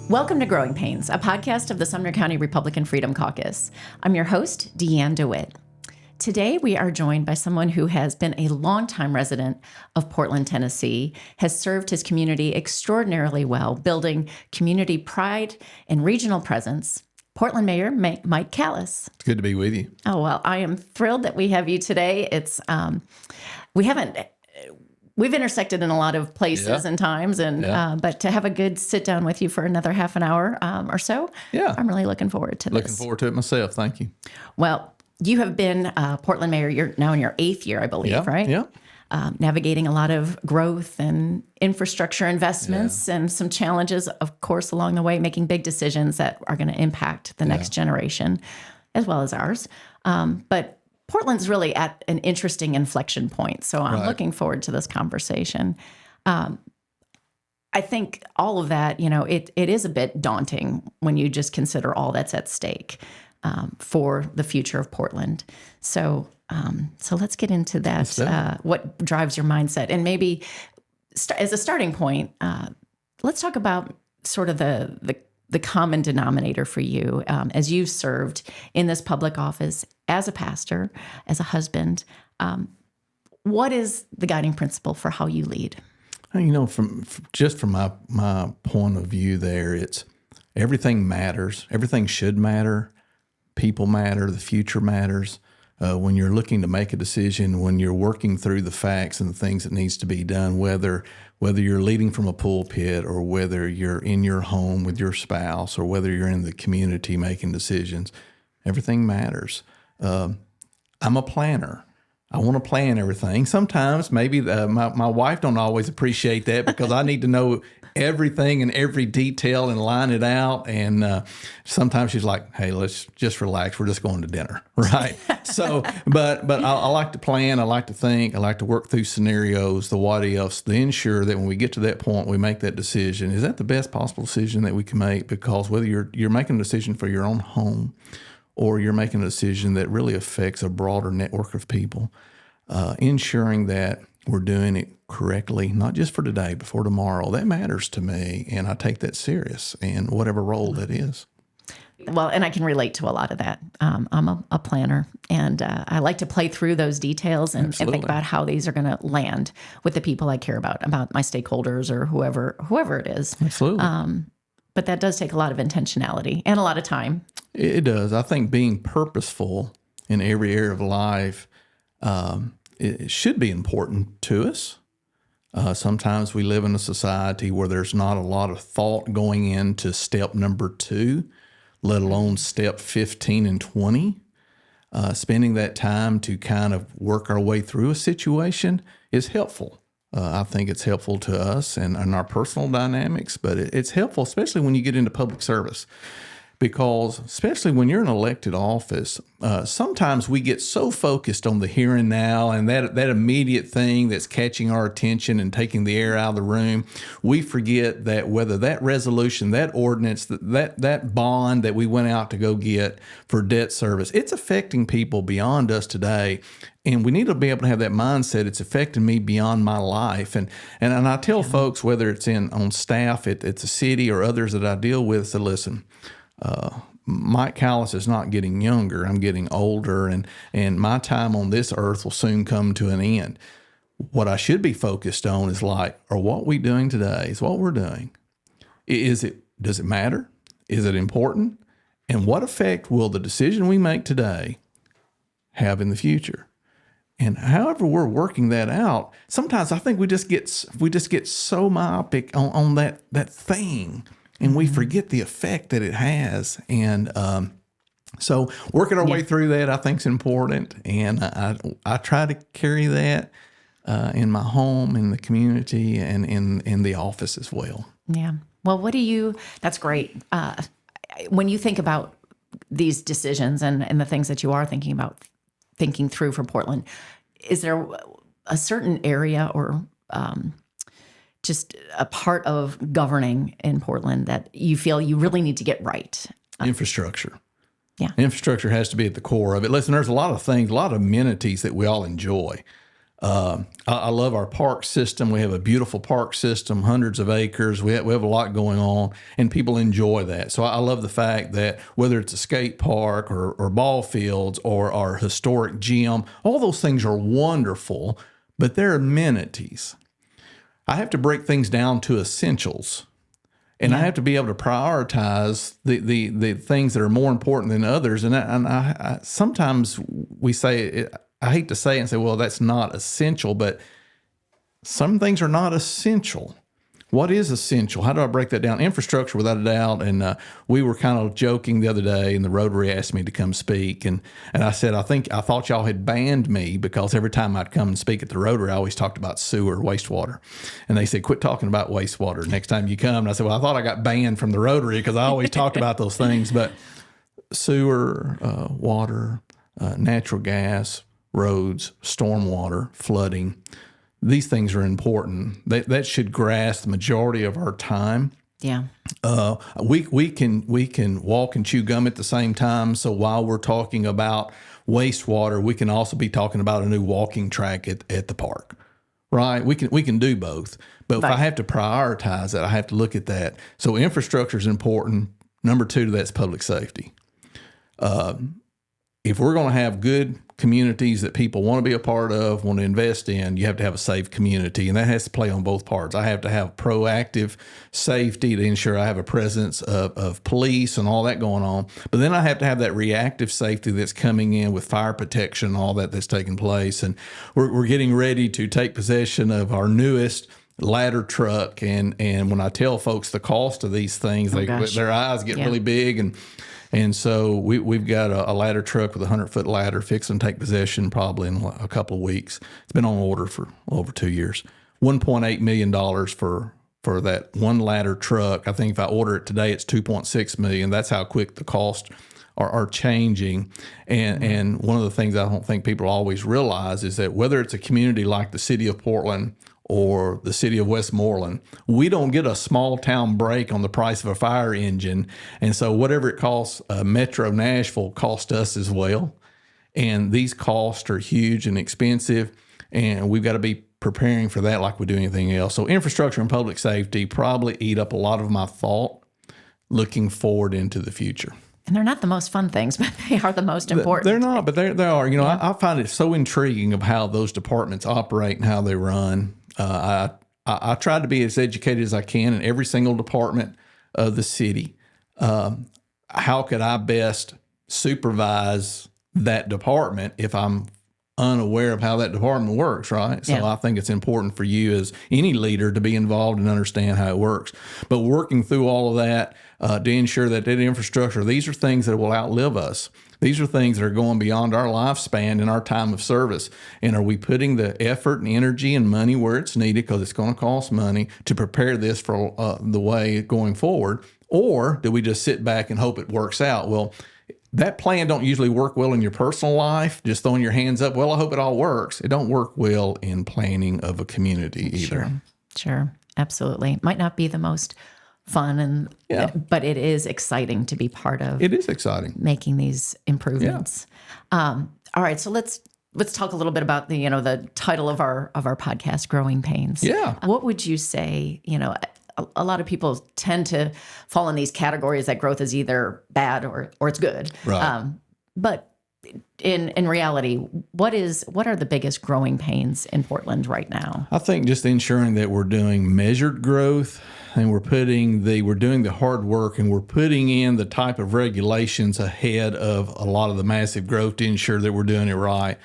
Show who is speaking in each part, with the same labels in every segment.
Speaker 1: Welcome to Growing Pains, a podcast of the Sumner County Republican Freedom Caucus. I'm your host, Deanne DeWitt. Today, we are joined by someone who has been a longtime resident of Portland, Tennessee, has served his community extraordinarily well, building community pride and regional presence. Portland Mayor Mike Callis.
Speaker 2: It's good to be with you.
Speaker 1: Oh, well, I am thrilled that we have you today. It's we've intersected in a lot of places and times, and but to have a good sit down with you for another half an hour or so, I'm really looking forward to this.
Speaker 2: Looking forward to it myself. Thank you.
Speaker 1: Well, you have been Portland Mayor. You're now in your 8th year, I believe, right?
Speaker 2: Yeah.
Speaker 1: Navigating a lot of growth and infrastructure investments and some challenges, of course, along the way, making big decisions that are going to impact the next generation as well as ours. But Portland's really at an interesting inflection point. So I'm looking forward to this conversation. I think all of that, it is a bit daunting when you just consider all that's at stake for the future of Portland. So let's get into that. What drives your mindset? And maybe as a starting point, let's talk about sort of the common denominator for you as you've served in this public office as a pastor, as a husband. What is the guiding principle for how you lead?
Speaker 2: From my point of view there, it's everything matters. Everything should matter. People matter. The future matters. When you're looking to make a decision, when you're working through the facts and the things that needs to be done, whether you're leading from a pulpit or whether you're in your home with your spouse or whether you're in the community making decisions, everything matters. I'm a planner. I want to plan everything. Sometimes maybe my wife don't always appreciate that because I need to know everything and every detail and line it out. And sometimes she's like, hey, let's just relax. We're just going to dinner, right? So, but I like to plan. I like to think. I like to work through scenarios, the what ifs, to ensure that when we get to that point, we make that decision. Is that the best possible decision that we can make? Because whether you're making a decision for your own home or you're making a decision that really affects a broader network of people, ensuring that we're doing it correctly, not just for today, but for tomorrow, that matters to me, and I take that serious in whatever role that is.
Speaker 1: Well, and I can relate to a lot of that. I'm a planner, and I like to play through those details and think about how these are going to land with the people I care about my stakeholders or whoever it is.
Speaker 2: Absolutely.
Speaker 1: But that does take a lot of intentionality and a lot of time.
Speaker 2: It does. I think being purposeful in every area of life it should be important to us. Sometimes we live in a society where there's not a lot of thought going into step number 2, let alone step 15 and 20. Spending that time to kind of work our way through a situation is helpful. I think it's helpful to us and our personal dynamics, but it's helpful, especially when you get into public service. Because especially when you're in elected office, sometimes we get so focused on the here and now and that immediate thing that's catching our attention and taking the air out of the room, we forget that whether that resolution, that ordinance, that bond that we went out to go get for debt service, it's affecting people beyond us today. And we need to be able to have that mindset. It's affecting me beyond my life. And I tell folks, whether it's on staff at the city or others that I deal with, to listen, Mike Callis is not getting younger. I'm getting older, and my time on this earth will soon come to an end. What I should be focused on is what we doing today is what we're doing. Does it matter? Is it important? And what effect will the decision we make today have in the future? And however we're working that out, sometimes I think we just get so myopic on that thing. And we forget the effect that it has. And so working our way through that, I think, is important. And I try to carry that in my home, in the community, and in the office as well.
Speaker 1: Yeah. Well, that's great. When you think about these decisions and the things that you are thinking through for Portland, is there a certain area or just a part of governing in Portland that you feel you really need to get right?
Speaker 2: Infrastructure.
Speaker 1: Yeah.
Speaker 2: Infrastructure has to be at the core of it. Listen, there's a lot of things, a lot of amenities that we all enjoy. I love our park system. We have a beautiful park system, hundreds of acres. We have a lot going on, and people enjoy that. So I love the fact that whether it's a skate park or ball fields or our historic gym, all those things are wonderful, but they're amenities. I have to break things down to essentials. And I have to be able to prioritize the things that are more important than others. And I sometimes we say, I hate to say it and say, well, that's not essential, but some things are not essential. What is essential? How do I break that down? Infrastructure, without a doubt. And we were kind of joking the other day, and the Rotary asked me to come speak. And I said, I thought y'all had banned me because every time I'd come and speak at the Rotary, I always talked about sewer, wastewater. And they said, quit talking about wastewater next time you come. And I said, well, I thought I got banned from the Rotary because I always talked about those things. But sewer, water, natural gas, roads, stormwater, flooding, these things are important. That should grasp the majority of our time.
Speaker 1: Yeah.
Speaker 2: We can walk and chew gum at the same time. So while we're talking about wastewater, we can also be talking about a new walking track at the park, right? We can do both. But
Speaker 1: Right.
Speaker 2: if I have to prioritize it, I have to look at that. So infrastructure is important. Number two to that's public safety. If we're going to have good communities that people want to be a part of, want to invest in, you have to have a safe community, and that has to play on both parts. I have to have proactive safety to ensure I have a presence of police and all that going on, but then I have to have that reactive safety that's coming in with fire protection and all that's taking place. And we're getting ready to take possession of our newest ladder truck, and when I tell folks the cost of these things, their eyes get really big. And so we've got a ladder truck with a 100-foot ladder fixing to take possession probably in a couple of weeks. It's been on order for over 2 years. $1.8 million for that one ladder truck. I think if I order it today, it's $2.6 million. That's how quick the costs are changing. And one of the things I don't think people always realize is that whether it's a community like the city of Portland or the city of Westmoreland, we don't get a small town break on the price of a fire engine. And so whatever it costs Metro Nashville cost us as well. And these costs are huge and expensive, and we've got to be preparing for that like we do anything else. So infrastructure and public safety probably eat up a lot of my thought looking forward into the future.
Speaker 1: And they're not the most fun things, but they are the most important.
Speaker 2: They're not, but they are. You know, I find it so intriguing of how those departments operate and how they run. I try to be as educated as I can in every single department of the city. How could I best supervise that department if I'm unaware of how that department works, right? So I think it's important for you as any leader to be involved and understand how it works. But working through all of that to ensure that infrastructure, these are things that will outlive us. These are things that are going beyond our lifespan and our time of service. And are we putting the effort and energy and money where it's needed, because it's going to cost money, to prepare this for the way going forward? Or do we just sit back and hope it works out? Well, that plan don't usually work well in your personal life, just throwing your hands up. Well, I hope it all works. It don't work well in planning of a community either.
Speaker 1: Sure. Absolutely. Might not be the most fun, but it is exciting to be part of.
Speaker 2: It is exciting.
Speaker 1: Making these improvements. All right. So let's talk a little bit about the title of our podcast, Growing Pains.
Speaker 2: Yeah.
Speaker 1: What would you say, a lot of people tend to fall in these categories that growth is either bad or it's good.
Speaker 2: Right.
Speaker 1: But in reality, what are the biggest growing pains in Portland right now?
Speaker 2: I think just ensuring that we're doing measured growth, and we're doing the hard work, and we're putting in the type of regulations ahead of a lot of the massive growth to ensure that we're doing it right.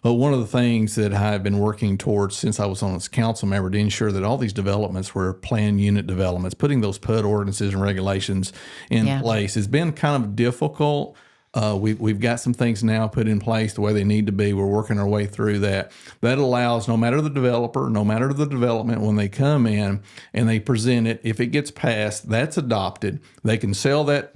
Speaker 2: One of the things that I've been working towards since I was on as council member to ensure that all these developments were planned unit developments, putting those PUD ordinances and regulations in place has been kind of difficult. We've got some things now put in place the way they need to be. We're working our way through that. That allows no matter the developer, no matter the development, when they come in and they present it, if it gets passed, that's adopted. They can sell that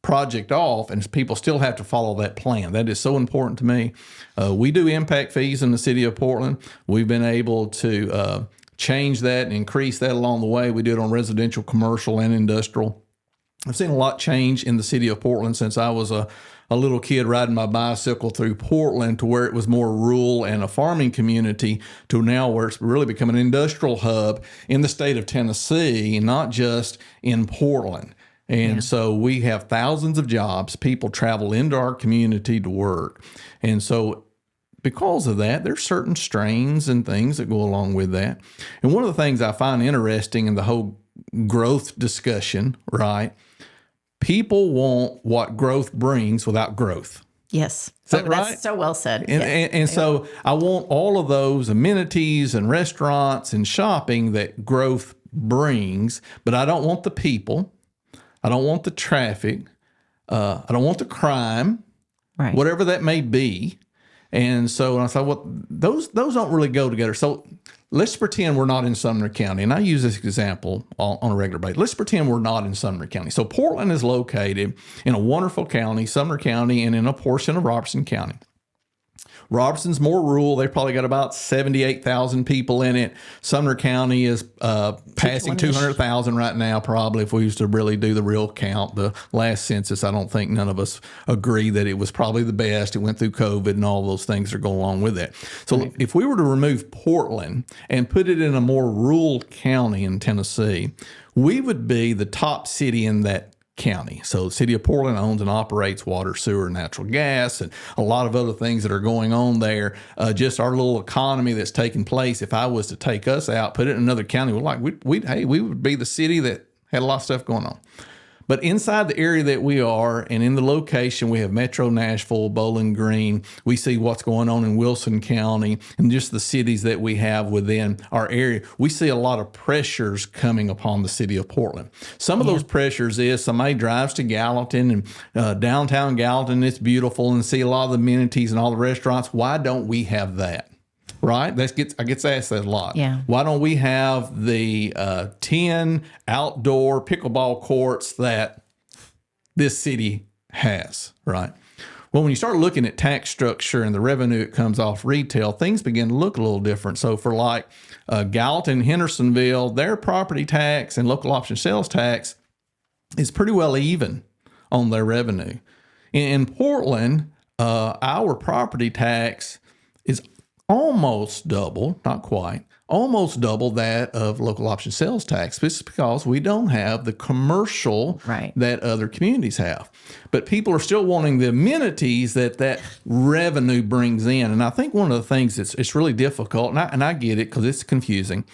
Speaker 2: project off, and people still have to follow that plan. That is so important to me. We do impact fees in the city of Portland. We've been able to change that and increase that along the way. We do it on residential, commercial, and industrial. I've seen a lot change in the city of Portland since I was a little kid riding my bicycle through Portland, to where it was more rural and a farming community, to now where it's really become an industrial hub in the state of Tennessee, not just in Portland. And so we have thousands of jobs. People travel into our community to work. And so because of that, there's certain strains and things that go along with that. And one of the things I find interesting in the whole growth discussion, right? People want what growth brings without growth.
Speaker 1: Yes.
Speaker 2: Is that right?
Speaker 1: That's so well said.
Speaker 2: And so I want all of those amenities and restaurants and shopping that growth brings, but I don't want the people. I don't want the traffic. I don't want the crime,
Speaker 1: Right.
Speaker 2: whatever that may be. And so I thought, well, those don't really go together. So let's pretend we're not in Sumner County. And I use this example on a regular basis. Let's pretend we're not in Sumner County. So Portland is located in a wonderful county, Sumner County, and in a portion of Robertson County. Robertson's more rural. They've probably got about 78,000 people in it. Sumner County is passing 200,000 right now, probably, if we used to really do the real count. The last census, I don't think none of us agree that it was probably the best. It went through COVID and all those things that go along with it. So if we were to remove Portland and put it in a more rural county in Tennessee, we would be the top city in that county. So the city of Portland owns and operates water, sewer, natural gas, and a lot of other things that are going on there. Just our little economy that's taking place. If I was to take us out, put it in another county, we would be the city that had a lot of stuff going on. But inside the area that we are, and in the location, we have Metro Nashville, Bowling Green. We see what's going on in Wilson County and just the cities that we have within our area. We see a lot of pressures coming upon the city of Portland. Some of those pressures is somebody drives to Gallatin and downtown Gallatin, it's beautiful, and see a lot of the amenities and all the restaurants. Why don't we have that? Right? I get asked that a lot.
Speaker 1: Yeah.
Speaker 2: Why don't we have the 10 outdoor pickleball courts that this city has, right? Well, when you start looking at tax structure and the revenue that comes off retail, things begin to look a little different. So for like Gallatin, Hendersonville, their property tax and local option sales tax is pretty well even on their revenue. In Portland, our property tax is almost double, not quite, almost double that of local option sales tax. This is because we don't have the commercial that other communities have. But people are still wanting the amenities that revenue brings in. And I think one of the things it's really difficult, and I get it because it's confusing.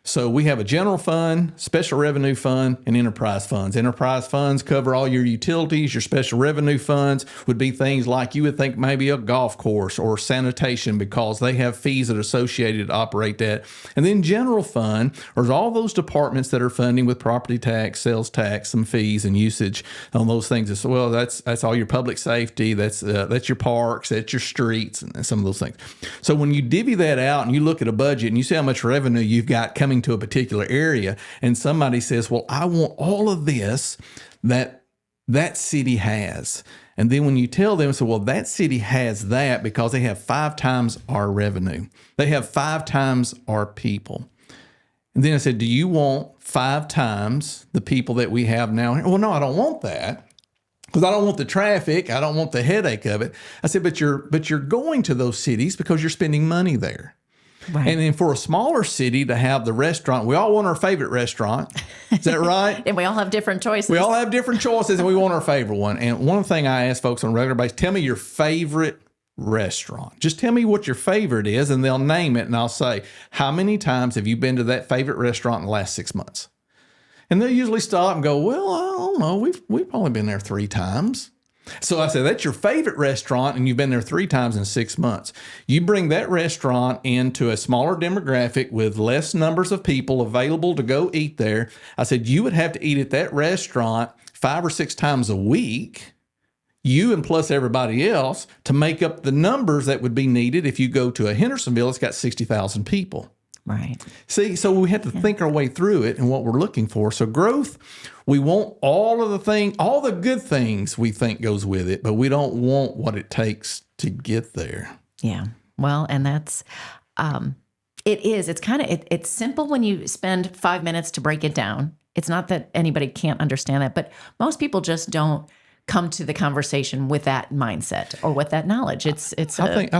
Speaker 2: So we have a general fund, special revenue fund, and enterprise funds. Enterprise funds cover all your utilities. Your special revenue funds would be things like you would think maybe a golf course or sanitation, because they have fees that are associated to operate that. And then general fund are all those departments that are funding with property tax, sales tax, some fees and usage on those things as well. That's all your public safety. That's your parks, that's your streets, and some of those things. So when you divvy that out and you look at a budget and you see how much revenue you've got coming to a particular area, and somebody says, well, I want all of this that city has. And then when you tell them, so well, that city has that because they have 5 times our revenue. They have 5 times our people. And then I said, do you want 5 times the people that we have now? Well, no, I don't want that, because I don't want the traffic. I don't want the headache of it. I said, but you're going to those cities because you're spending money there. Right. And then for a smaller city to have the restaurant, we all want our favorite restaurant. Is that right?
Speaker 1: And we all have different choices.
Speaker 2: We all have different choices, and we want our favorite one. And one thing I ask folks on a regular basis, tell me your favorite restaurant. Just tell me what your favorite is, and they'll name it, and I'll say, how many times have you been to that favorite restaurant in the last 6 months? And they'll usually stop and go, well, I don't know. We've probably been there 3 times. So I said, that's your favorite restaurant, and you've been there 3 times in 6 months. You bring that restaurant into a smaller demographic with less numbers of people available to go eat there. I said, you would have to eat at that restaurant 5 or 6 times a week, you and plus everybody else, to make up the numbers that would be needed if you go to a Hendersonville. It's got 60,000 people.
Speaker 1: Right.
Speaker 2: See, so we have to think our way through it and what we're looking for. So growth, we want all the good things we think goes with it, but we don't want what it takes to get there.
Speaker 1: Yeah. Well, and that's, it's simple when you spend 5 minutes to break it down. It's not that anybody can't understand that, but most people just don't come to the conversation with that mindset or with that knowledge. I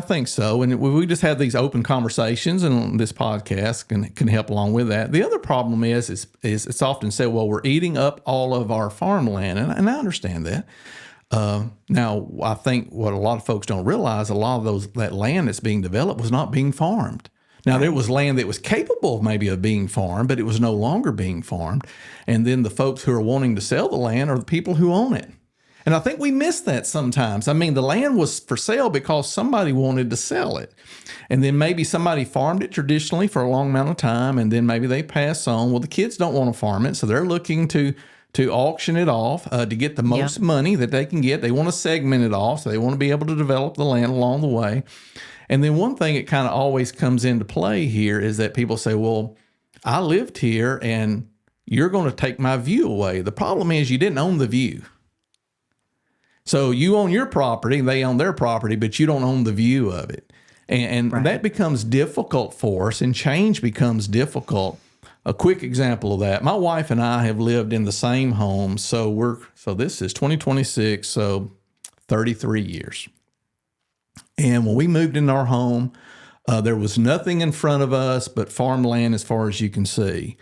Speaker 2: think so. And we just have these open conversations, and this podcast can help along with that. The other problem is it's often said, well, we're eating up all of our farmland. And I understand that. Now, I think what a lot of folks don't realize, a lot of that land that's being developed was not being farmed. Now, there was land that was capable maybe of being farmed, but it was no longer being farmed. And then the folks who are wanting to sell the land are the people who own it. And I think we miss that sometimes. I mean, the land was for sale because somebody wanted to sell it. And then maybe somebody farmed it traditionally for a long amount of time, and then maybe they pass on. Well, the kids don't want to farm it, so they're looking to auction it off to get the most money that they can get. They want to segment it off, so they want to be able to develop the land along the way. And then one thing that kind of always comes into play here is that people say, well, I lived here, and you're going to take my view away. The problem is you didn't own the view. So you own your property, they own their property, but you don't own the view of it. And that becomes difficult for us, and change becomes difficult. A quick example of that, my wife and I have lived in the same home. So this is 2026, so 33 years. And when we moved into our home, there was nothing in front of us but farmland as far as you can see.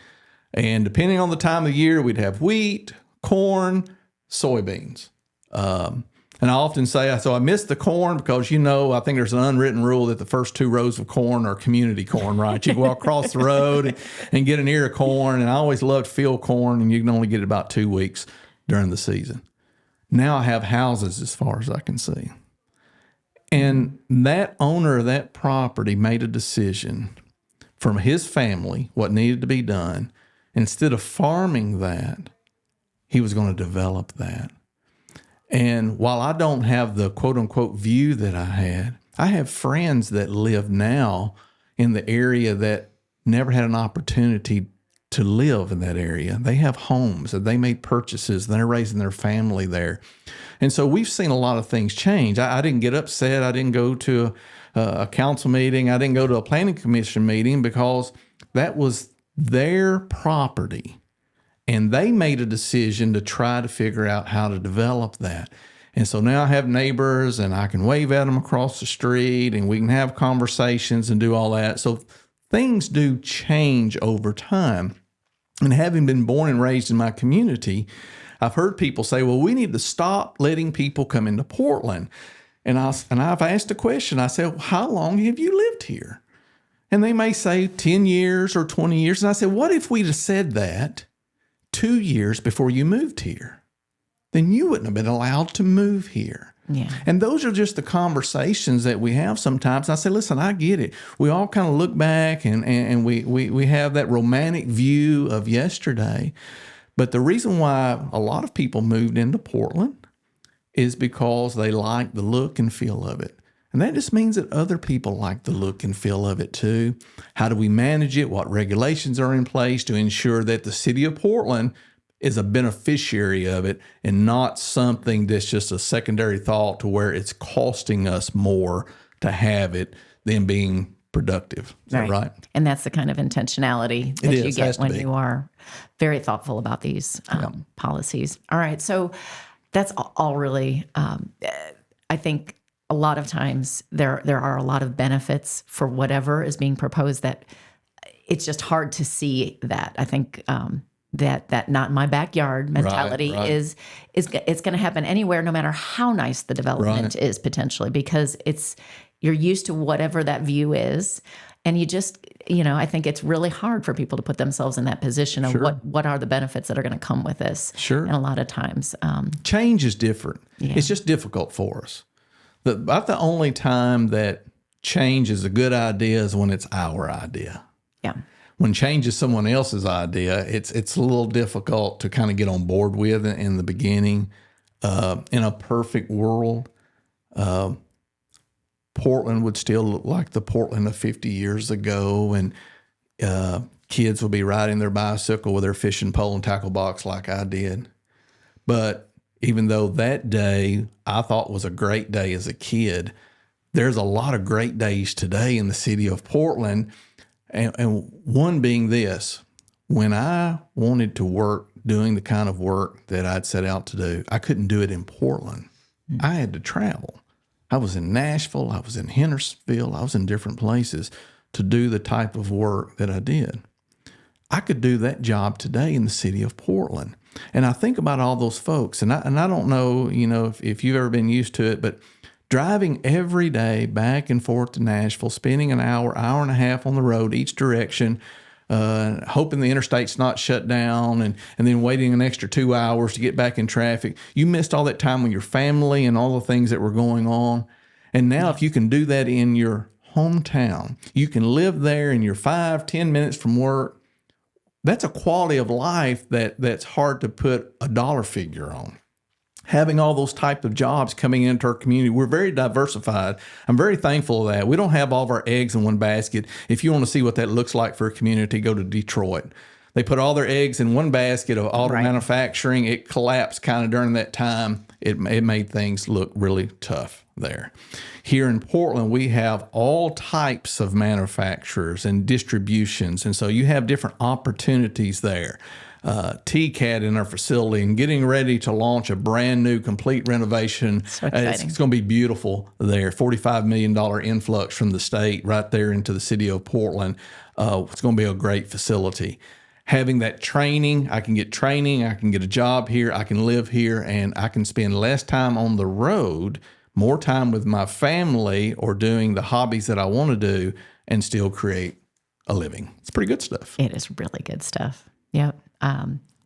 Speaker 2: And depending on the time of year, we'd have wheat, corn, soybeans. And I often say, so I miss the corn because, I think there's an unwritten rule that the first 2 rows of corn are community corn, right? You can walk across the road and get an ear of corn. And I always loved field corn, and you can only get it about 2 weeks during the season. Now I have houses as far as I can see. And that owner of that property made a decision from his family, what needed to be done. Instead of farming that, he was going to develop that. And while I don't have the quote unquote view that I have friends that live now in the area that never had an opportunity to live in that area. They have homes and they made purchases. And they're raising their family there. And so we've seen a lot of things change. I didn't get upset. I didn't go to a council meeting. I didn't go to a planning commission meeting because that was their property. And they made a decision to try to figure out how to develop that. And so now I have neighbors, and I can wave at them across the street, and we can have conversations and do all that. So things do change over time. And having been born and raised in my community, I've heard people say, well, we need to stop letting people come into Portland. And I've asked a question. I said, well, how long have you lived here? And they may say 10 years or 20 years. And I said, what if we'd have said that 2 years before you moved here? Then you wouldn't have been allowed to move here.
Speaker 1: Yeah.
Speaker 2: And those are just the conversations that we have sometimes. I say, listen, I get it. We all kind of look back and we have that romantic view of yesterday. But the reason why a lot of people moved into Portland is because they like the look and feel of it. And that just means that other people like the look and feel of it too. How do we manage it? What regulations are in place to ensure that the city of Portland is a beneficiary of it and not something that's just a secondary thought to where it's costing us more to have it than being productive. Is that right?
Speaker 1: And that's the kind of intentionality that you get when you are very thoughtful about these policies. All right. So that's all really, I think, a lot of times there are a lot of benefits for whatever is being proposed that it's just hard to see that. I think that not in my backyard mentality is it's going to happen anywhere, no matter how nice the development is potentially, because you're used to whatever that view is. And you just, I think it's really hard for people to put themselves in that position of what are the benefits that are going to come with this.
Speaker 2: Sure.
Speaker 1: And a lot of times.
Speaker 2: Change is different. Yeah. It's just difficult for us. About the only time that change is a good idea is when it's our idea.
Speaker 1: Yeah.
Speaker 2: When change is someone else's idea, it's a little difficult to kind of get on board with in the beginning. In a perfect world, Portland would still look like the Portland of 50 years ago, and kids would be riding their bicycle with their fishing pole and tackle box like I did. But even though that day I thought was a great day as a kid, there's a lot of great days today in the city of Portland. And one being this, when I wanted to work doing the kind of work that I'd set out to do, I couldn't do it in Portland. I had to travel. I was in Nashville. I was in Hendersonville. I was in different places to do the type of work that I did. I could do that job today in the city of Portland. And I think about all those folks, and I don't know, if you've ever been used to it, but driving every day back and forth to Nashville, spending an hour and a half on the road each direction, hoping the interstate's not shut down, and then waiting an extra 2 hours to get back in traffic. You missed all that time with your family and all the things that were going on. And now if you can do that in your hometown, you can live there and you're 5-10 minutes from work. That's a quality of life that's hard to put a dollar figure on. Having all those type of jobs coming into our community, we're very diversified. I'm very thankful of that. We don't have all of our eggs in one basket. If you want to see what that looks like for a community, go to Detroit. They put all their eggs in one basket of auto manufacturing. It collapsed kind of during that time. It made things look really tough there. Here in Portland, we have all types of manufacturers and distributions, and so you have different opportunities there. TCAT in our facility and getting ready to launch a brand new complete renovation.
Speaker 1: So exciting.
Speaker 2: It's going to be beautiful there. $45 million influx from the state right there into the city of Portland. It's going to be a great facility. Having that training, I can get a job here, I can live here, and I can spend less time on the road, more time with my family or doing the hobbies that I want to do and still create a living. It's pretty good stuff.
Speaker 1: It is really good stuff. Yep.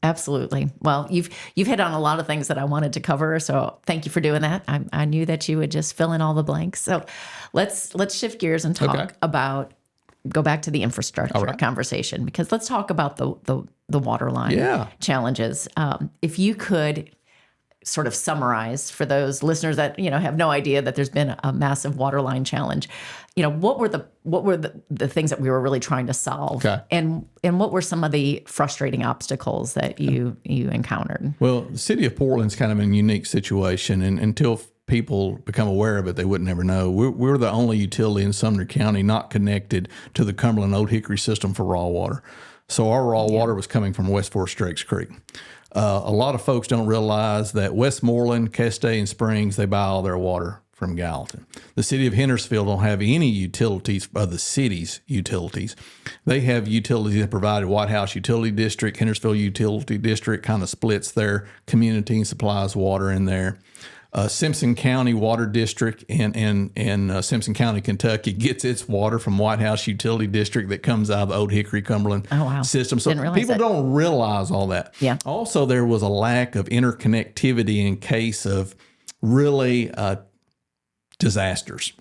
Speaker 1: Absolutely. Well, you've hit on a lot of things that I wanted to cover, so thank you for doing that. I knew that you would just fill in all the blanks. So let's shift gears and talk about, go back to the infrastructure conversation, because let's talk about the water line challenges. If you could sort of summarize for those listeners that have no idea that there's been a massive water line challenge, what were the things that we were really trying to solve, and what were some of the frustrating obstacles that you encountered?
Speaker 2: Well, the city of Portland's kind of in a unique situation, and until people become aware of it, they would never know. We're the only utility in Sumner County not connected to the Cumberland Old Hickory system for raw water. So our raw water was coming from West Forest Strakes Creek. A lot of folks don't realize that Westmoreland, Castaic, and Springs, they buy all their water from Gallatin. The city of Hendersonville don't have any utilities of the city's utilities. They have utilities that provided White House Utility District, Hendersonville Utility District kind of splits their community and supplies water in there. Simpson County Water District in Simpson County, Kentucky gets its water from White House Utility District that comes out of the Old Hickory Cumberland system. So people don't realize all that.
Speaker 1: Yeah.
Speaker 2: Also, there was a lack of interconnectivity in case of really disasters.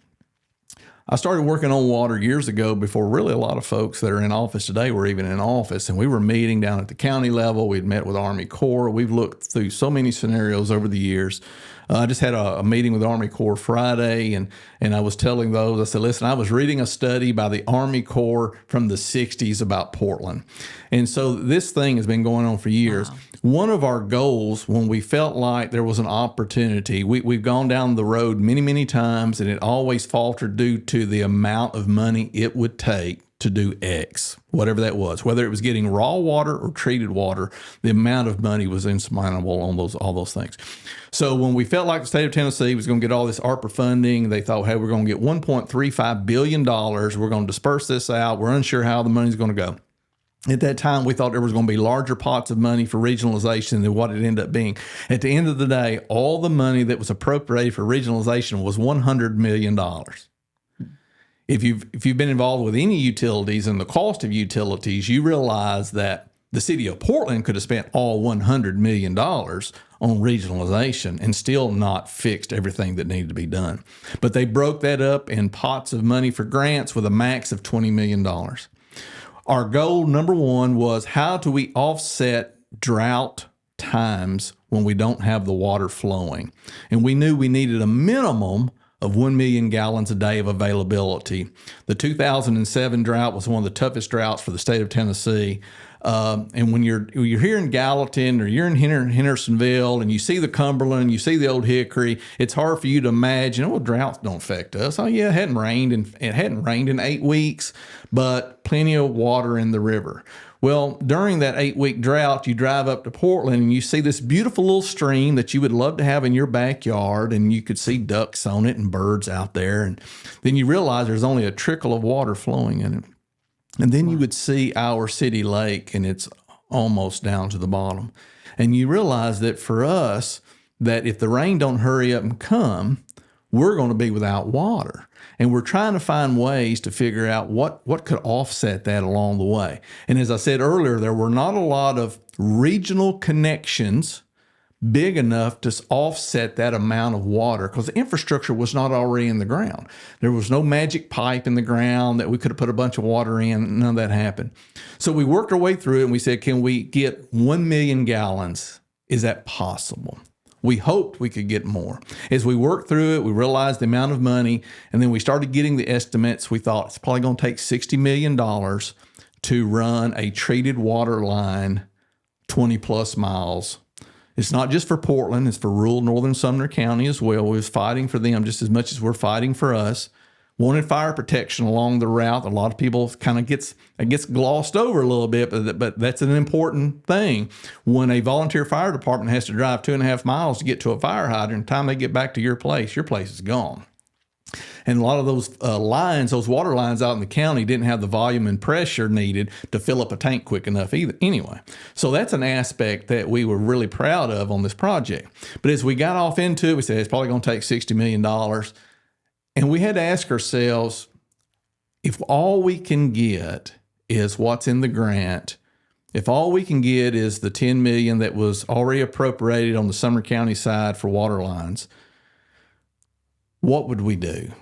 Speaker 2: I started working on water years ago before really a lot of folks that are in office today were even in office, and we were meeting down at the county level. We'd met with Army Corps. We've looked through so many scenarios over the years. I just had a meeting with Army Corps Friday, and I was telling those, I said, listen, I was reading a study by the Army Corps from the 60s about Portland. And so this thing has been going on for years. Wow. One of our goals, when we felt like there was an opportunity, we've gone down the road many, many times, and it always faltered due to the amount of money it would take to do X, whatever that was, whether it was getting raw water or treated water, the amount of money was insurmountable on all those things. So when we felt like the state of Tennessee was going to get all this ARPA funding, they thought, hey, we're going to get $1.35 billion. We're going to disperse this out. We're unsure how the money's going to go. At that time, we thought there was going to be larger pots of money for regionalization than what it ended up being. At the end of the day, all the money that was appropriated for regionalization was $100 million. If you've been involved with any utilities and the cost of utilities, you realize that the city of Portland could have spent all $100 million on regionalization and still not fixed everything that needed to be done. But they broke that up in pots of money for grants with a max of $20 million. Our goal, number one, was how do we offset drought times when we don't have the water flowing? And we knew we needed a minimum of 1 million gallons a day of availability. The 2007 drought was one of the toughest droughts for the state of Tennessee. And when you're here in Gallatin or you're in Hendersonville and you see the Cumberland, you see the Old Hickory, it's hard for you to imagine, well, droughts don't affect us. Oh yeah, it hadn't rained in 8 weeks, but plenty of water in the river. Well, during that 8-week drought, you drive up to Portland and you see this beautiful little stream that you would love to have in your backyard, and you could see ducks on it and birds out there. And then you realize there's only a trickle of water flowing in it. And then you would see our city lake, and it's almost down to the bottom. And you realize that for us, that if the rain don't hurry up and come, we're going to be without water. And we're trying to find ways to figure out what could offset that along the way. And as I said earlier, there were not a lot of regional connections big enough to offset that amount of water because the infrastructure was not already in the ground. There was no magic pipe in the ground that we could have put a bunch of water in. None of that happened. So we worked our way through it and we said, can we get 1 million gallons? Is that possible? We hoped we could get more. As we worked through it, we realized the amount of money, and then we started getting the estimates. We thought it's probably going to take $60 million to run a treated water line 20 plus miles. It's not just for Portland, it's for rural northern Sumner County as well. We was fighting for them just as much as we're fighting for us. Wanted fire protection along the route. A lot of people kind of gets glossed over a little bit, but that's an important thing. When a volunteer fire department has to drive 2.5 miles to get to a fire hydrant, the time they get back to your place is gone. And a lot of those lines, those water lines out in the county didn't have the volume and pressure needed to fill up a tank quick enough either. Anyway, so that's an aspect that we were really proud of on this project. But as we got off into it, we said it's probably going to take $60 million. And we had to ask ourselves, if all we can get is what's in the grant, if all we can get is the $10 million that was already appropriated on the Sumner County side for water lines, what would we do?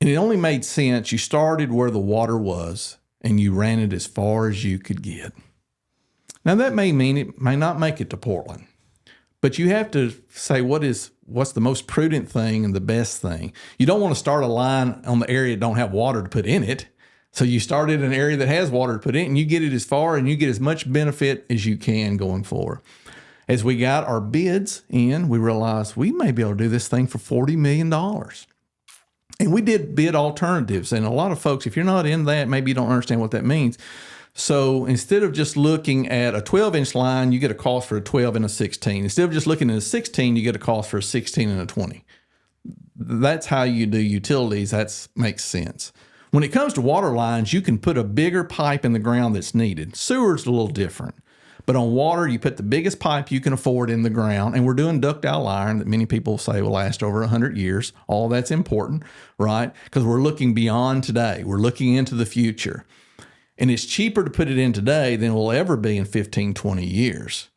Speaker 2: And it only made sense. You started where the water was and you ran it as far as you could get. Now that may mean it may not make it to Portland, but you have to say what's the most prudent thing and the best thing. You don't want to start a line on the area that don't have water to put in it. So you start in an area that has water to put in, and you get it as far and you get as much benefit as you can going forward. As we got our bids in, we realized we may be able to do this thing for $40 million. And we did bid alternatives. And a lot of folks, if you're not in that, maybe you don't understand what that means. So instead of just looking at a 12-inch line, you get a cost for a 12 and a 16. Instead of just looking at a 16, you get a cost for a 16 and a 20. That's how you do utilities. That makes sense. When it comes to water lines, you can put a bigger pipe in the ground that's needed. Sewer's a little different. But on water, you put the biggest pipe you can afford in the ground. And we're doing ductile iron that many people say will last over 100 years. All that's important, right? Because we're looking beyond today. We're looking into the future. And it's cheaper to put it in today than it will ever be in 15, 20 years.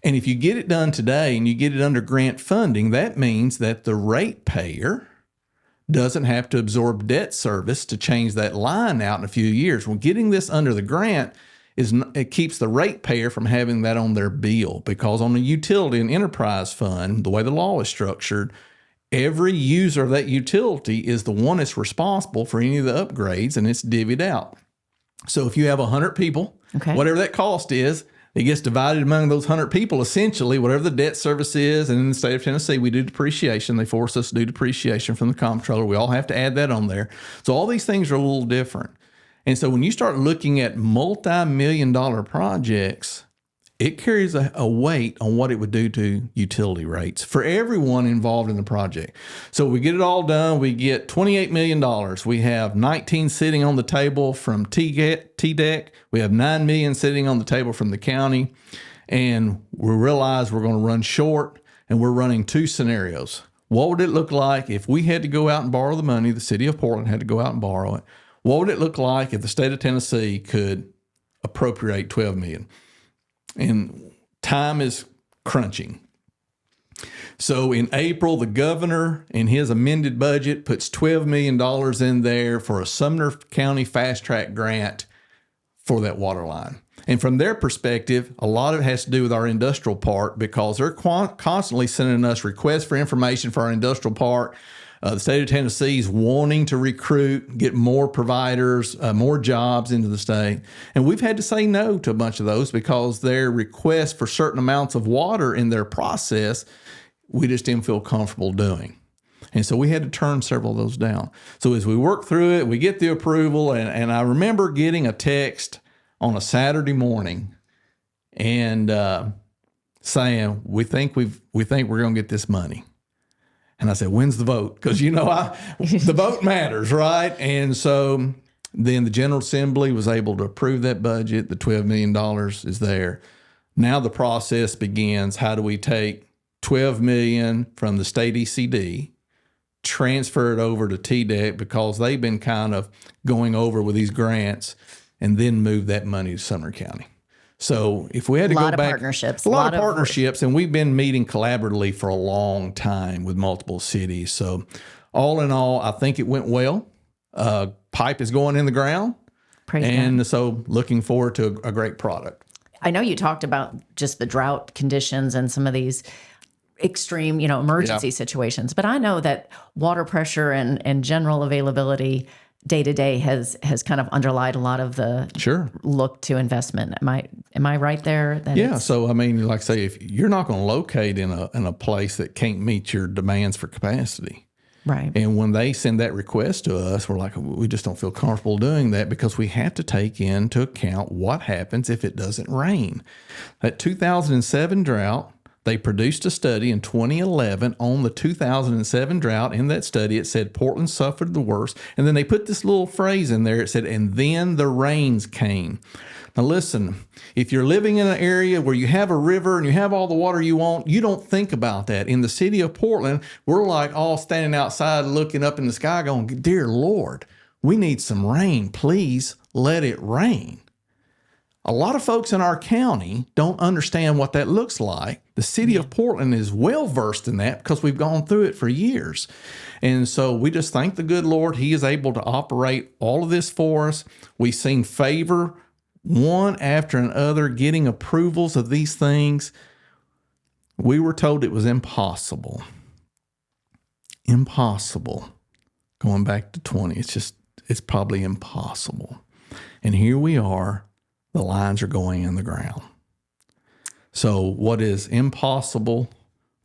Speaker 2: And if you get it done today and you get it under grant funding, that means that the ratepayer doesn't have to absorb debt service to change that line out in a few years. Well, getting this under the grant it keeps the ratepayer from having that on their bill, because on the utility and enterprise fund, the way the law is structured, every user of that utility is the one that's responsible for any of the upgrades, and it's divvied out. So if you have 100 people, whatever that cost is, it gets divided among those 100 people, essentially, whatever the debt service is. And in the state of Tennessee, we do depreciation. They force us to do depreciation from the comptroller. We all have to add that on there. So all these things are a little different. And so when you start looking at multi-million-dollar projects, it carries a weight on what it would do to utility rates for everyone involved in the project. So we get it all done. We get $28 million. We have 19 sitting on the table from TDEC. We have $9 million sitting on the table from the county. And we realize we're going to run short, and we're running two scenarios. What would it look like if we had to go out and borrow the money? The city of Portland had to go out and borrow it. What would it look like if the state of Tennessee could appropriate $12 million? And time is crunching. So in April, the governor in his amended budget puts $12 million in there for a Sumner County fast track grant for that water line. And from their perspective, a lot of it has to do with our industrial park, because they're constantly sending us requests for information for our industrial park. The state of Tennessee is wanting to recruit, get more providers, more jobs into the state. And we've had to say no to a bunch of those because their request for certain amounts of water in their process, we just didn't feel comfortable doing. And so we had to turn several of those down. So as we work through it, we get the approval. And I remember getting a text on a Saturday morning and saying, we think we're going to get this money. And I said, when's the vote? Because, the vote matters, right? And so then the General Assembly was able to approve that budget. The $12 million is there. Now the process begins. How do we take $12 million from the state ECD, transfer it over to TDEC because they've been kind of going over with these grants, and then move that money to Sumner County. So if we had to go back, a lot of partnerships, and we've been meeting collaboratively for a long time with multiple cities. So all in all, I think it went well. Pipe is going in the ground.
Speaker 1: Praise
Speaker 2: and
Speaker 1: God.
Speaker 2: So looking forward to a great product.
Speaker 1: I know you talked about just the drought conditions and some of these extreme, emergency situations, but I know that water pressure and general availability day to day has kind of underlied a lot of the look to investment. Am I right there?
Speaker 2: So I mean, like I say, if you're not going to locate in a place that can't meet your demands for capacity.
Speaker 1: Right.
Speaker 2: And when they send that request to us, we're like, we just don't feel comfortable doing that because we have to take into account what happens if it doesn't rain. That 2007 drought, they produced a study in 2011 on the 2007 drought. In that study, it said Portland suffered the worst. And then they put this little phrase in there. It said, and then the rains came. Now, listen, if you're living in an area where you have a river and you have all the water you want, you don't think about that. In the city of Portland, we're like all standing outside looking up in the sky going, dear Lord, we need some rain. Please let it rain. A lot of folks in our county don't understand what that looks like. The city of Portland is well versed in that because we've gone through it for years. And so we just thank the good Lord. He is able to operate all of this for us. We've seen favor one after another, getting approvals of these things. We were told it was impossible. Impossible. Going back to 20, it's probably impossible. And here we are. The lines are going in the ground. So what is impossible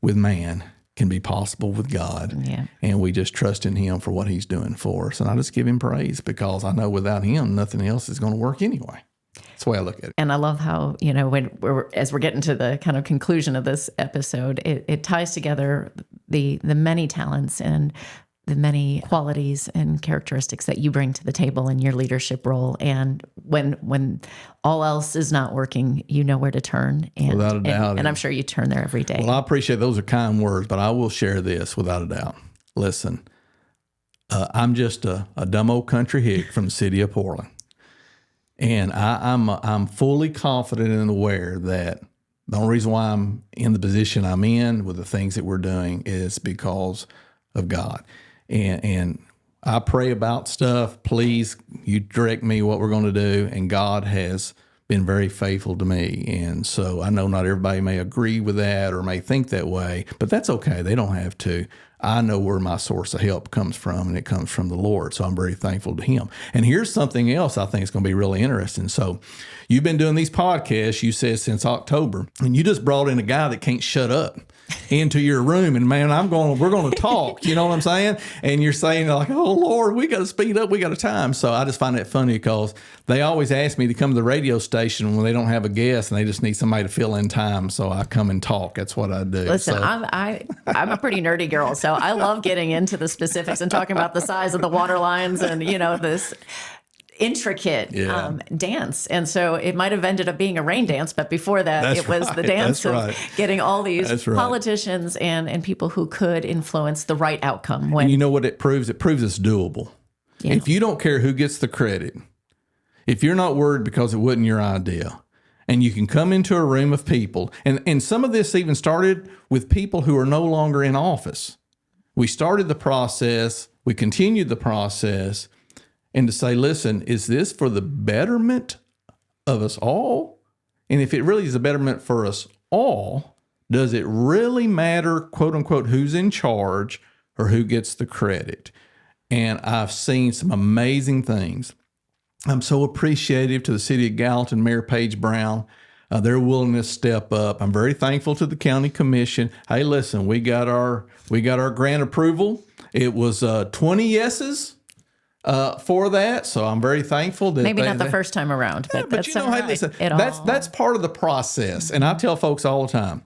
Speaker 2: with man can be possible with God.
Speaker 1: Yeah. And
Speaker 2: we just trust in him for what he's doing for us. And I just give him praise because I know without him, nothing else is going to work anyway. That's the way I look at it.
Speaker 1: And I love how, as we're getting to the kind of conclusion of this episode, it ties together the many talents and the many qualities and characteristics that you bring to the table in your leadership role. And when all else is not working, you know where to turn. And,
Speaker 2: without a doubt.
Speaker 1: And I'm sure you turn there every day.
Speaker 2: Well, I appreciate those are kind words, but I will share this without a doubt. Listen, I'm just a dumb old country hick from the city of Portland. And I'm fully confident and aware that the only reason why I'm in the position I'm in with the things that we're doing is because of God. And I pray about stuff. Please, you direct me what we're going to do. And God has been very faithful to me. And so I know not everybody may agree with that or may think that way, but that's okay. They don't have to. I know where my source of help comes from, and it comes from the Lord. So I'm very thankful to him. And here's something else I think is going to be really interesting. So you've been doing these podcasts, you said, since October, and you just brought in a guy that can't shut up into your room. And man, we're going to talk, you know what I'm saying? And you're saying like, oh Lord, we got to speed up. We got a time. So I just find that funny because they always ask me to come to the radio station when they don't have a guest and they just need somebody to fill in time. So I come and talk. That's what I do.
Speaker 1: Listen, I'm a pretty nerdy girl, so I love getting into the specifics and talking about the size of the water lines and, this intricate dance. And so it might have ended up being a rain dance, but before that, it was the dance of getting all these politicians and people who could influence the right outcome.
Speaker 2: And you know what it proves? It proves it's doable. Yeah. If you don't care who gets the credit, if you're not worried because it wasn't your idea, and you can come into a room of people, and some of this even started with people who are no longer in office. We started the process, we continued the process, and to say, listen, is this for the betterment of us all? And if it really is a betterment for us all, does it really matter, quote unquote, who's in charge? or who gets the credit. And I've seen some amazing things. I'm so appreciative to the city of Gallatin, Mayor Paige Brown, their willingness to step up. I'm very thankful to the county commission. Hey, listen, we got our grant approval. It was 20 yeses for that, so I'm very thankful. That
Speaker 1: Maybe not the first time around, but that's
Speaker 2: you know, hey, listen,
Speaker 1: right.
Speaker 2: that's part of the process. And I tell folks all the time,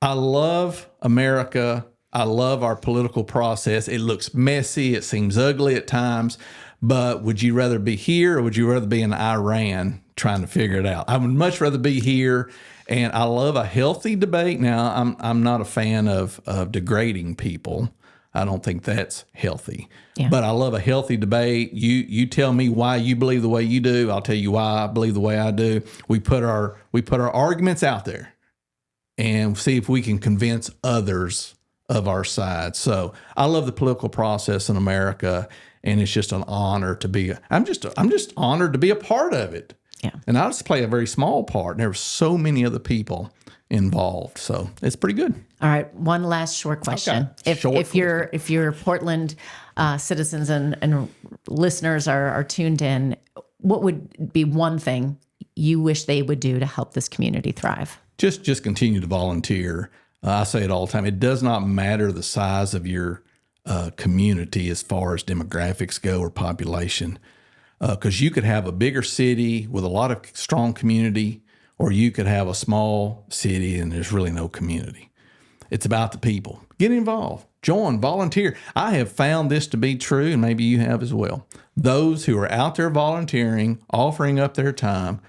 Speaker 2: I love America. I love our political process. It looks messy. It seems ugly at times. But would you rather be here or would you rather be in Iran trying to figure it out? I would much rather be here. And I love a healthy debate. Now, I'm not a fan of degrading people. I don't think that's healthy. Yeah. But I love a healthy debate. You tell me why you believe the way you do. I'll tell you why I believe the way I do. We put our arguments out there and see if we can convince others of our side. So I love the political process in America, and it's just an honor to be. I'm just honored to be a part of it. Yeah. And I just play a very small part. And there were so many other people involved, so it's pretty good.
Speaker 1: All right, one last short question.
Speaker 2: Okay.
Speaker 1: If your Portland citizens and listeners are tuned in, what would be one thing you wish they would do to help this community thrive?
Speaker 2: Just continue to volunteer. I say it all the time. It does not matter the size of your community as far as demographics go or population, because you could have a bigger city with a lot of strong community, or you could have a small city and there's really no community. It's about the people. Get involved. Join. Volunteer. I have found this to be true, and maybe you have as well. Those who are out there volunteering, offering up their time,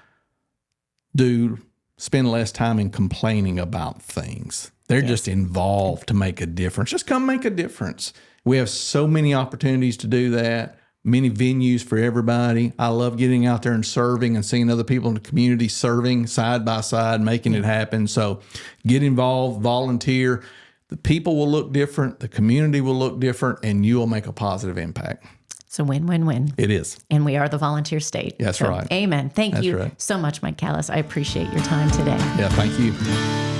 Speaker 2: do spend less time in complaining about things. They're just involved to make a difference. Just come make a difference. We have so many opportunities to do that, many venues for everybody. I love getting out there and serving and seeing other people in the community serving side by side, making it happen. So get involved, volunteer. The people will look different, the community will look different, and you will make a positive impact.
Speaker 1: It's a win-win-win.
Speaker 2: It is.
Speaker 1: And we are the volunteer state.
Speaker 2: That's right.
Speaker 1: Amen. Thank you
Speaker 2: right.
Speaker 1: so much, Mike Callis. I appreciate your time today.
Speaker 2: Yeah, thank you.